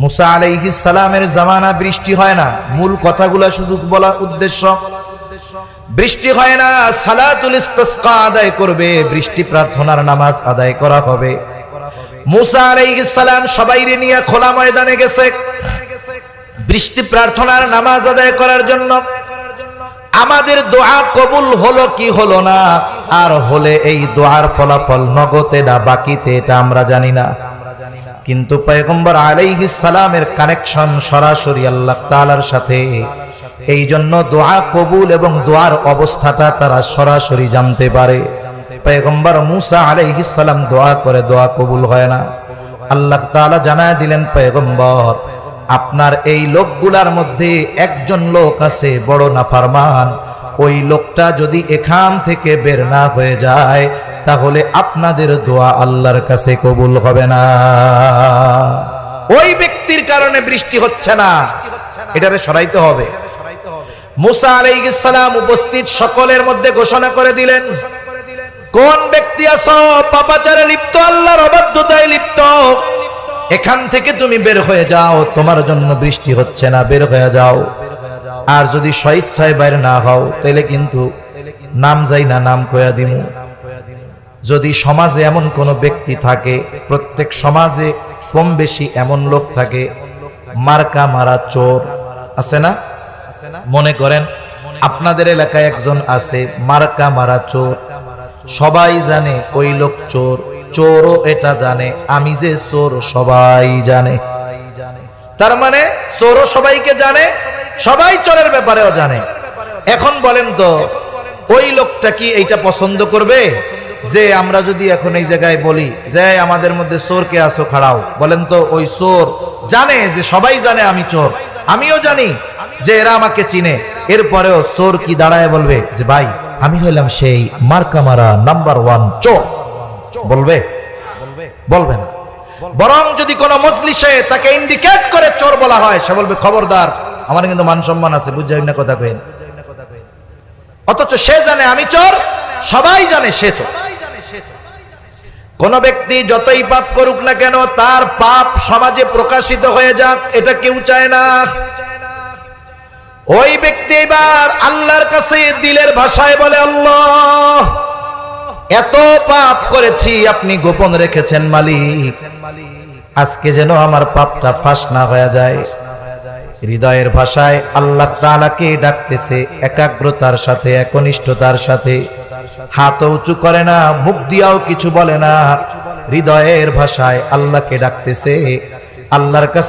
মুসা আলাইহিস সালামের জামানা বৃষ্টি হয় না, মূল কথাগুলো শুধু বলা উদ্দেশ্য। বৃষ্টি হয় না, সালাতুল ইস্তিসকা আদায় করবে, বৃষ্টি প্রার্থনার নামাজ আদায় করা হবে। মুসা আলাইহিস সালাম সবাইরে নিয়ে খোলা ময়দানে গেছে বৃষ্টি প্রার্থনার নামাজ আদায় করার জন্য। আমাদের দোয়া কবুল হলো কি হলো না, আর হলে এই দোয়ার ফলাফল নগদে না বাকিতে, এটা আমরা জানি না। কিন্তু পয়গম্বর আলাইহিস সালামের কানেকশন সরাসরি আল্লাহ তাআলার সাথে, এই জন্য দোয়া কবুল এবং দোয়ার অবস্থাটা তারা সরাসরি জানতে পারে। পয়গম্বর মুসা আলাইহিস সালাম দোয়া করে, দোয়া কবুল হয় না। আল্লাহ তাআলা জানায় দিলেন, পয়গম্বর আপনার এই লোকগুলার মধ্যে একজন লোক আছে বড় নাফরমান, ওই লোকটা যদি এখান থেকে বের না হয়ে যায় তাহলে আপনাদের দোয়া আল্লাহর কাছে কবুল হবে না। ওই ব্যক্তির কারণে বৃষ্টি হচ্ছে না, এটারে সরাইতে হবে। মুসা আলাইহিস সালাম উপস্থিত সকলের মধ্যে ঘোষণা করে দিলেন, কোন ব্যক্তি আছো পাপাচারে লিপ্ত, আল্লাহর অবাধ্যতায় লিপ্ত, এখান থেকে তুমি বের হয়ে যাও, তোমার জন্য বৃষ্টি হচ্ছে না, বের হয়ে যাও। আর যদি স্বেচ্ছায় বাইর না হও তাহলে কিন্তু নাম যাই না, নাম কয়া দিমু। যদি সমাজে এমন কোন ব্যক্তি থাকে, প্রত্যেক সমাজে কম বেশি এমন লোক থাকে, মার্কা মারা চোর আছে না? মনে করেন আপনাদের এলাকায় একজন আছে মার্কা মারা চোর, সবাই জানে ওই লোক চোর, চোরও এটা জানে, আমি যে চোর সবাই জানে। তার মানে চোরও সবাইকে জানে, সবাই চোরের ব্যাপারেও জানে। এখন বলেন তো ওই লোকটা কি এইটা পছন্দ করবে যে আমরা যদি এখন এই জায়গায় বলি যে আমাদের মধ্যে চোর কে আছো খাড়াও? বলেন তো ওই চোর জানে যে সবাই জানে আমি চোর, আমিও জানি যে এরা আমাকে চিনে, এরপরেও চোর কি দাঁড়ায় বলবে যে ভাই আমি হইলাম সেই মার্কা মারা নাম্বার 1 চোর? বলবে? বলবে না। বরং যদি কোনো মজলিসে তাকে ইন্ডিকেট করে চোর বলা হয়, সে বলবে খবরদার, আমার কিন্তু মান সম্মান আছে, বুঝাই না কথা কইন। অথচ সে জানে আমি চোর, সবাই জানে সে চোর। কোন ব্যক্তি যতই পাপ করুক না কেন তার পাপ সমাজে প্রকাশিত হয়ে যাক, এটা কেউ চায় না। ওই ব্যক্তি এবার আল্লাহর কাছে দিলের ভাষায় বলে, আল্লাহ এত পাপ করেছি আপনি গোপন রেখেছেন মালিক, আজকে যেন আমার পাপটা ফাঁস না হয়ে যায়। হৃদয়ের ভাষায় আল্লাহ তাআলাকে ডাকতেছে একাগ্রতার সাথে, একনিষ্ঠতার সাথে, হাত উঁচু করে না, মুখ দিয়াও কিছু বলে না, হৃদয়ের ভাষায় আল্লাহকে ডাকতেছে, আল্লাহর কাছে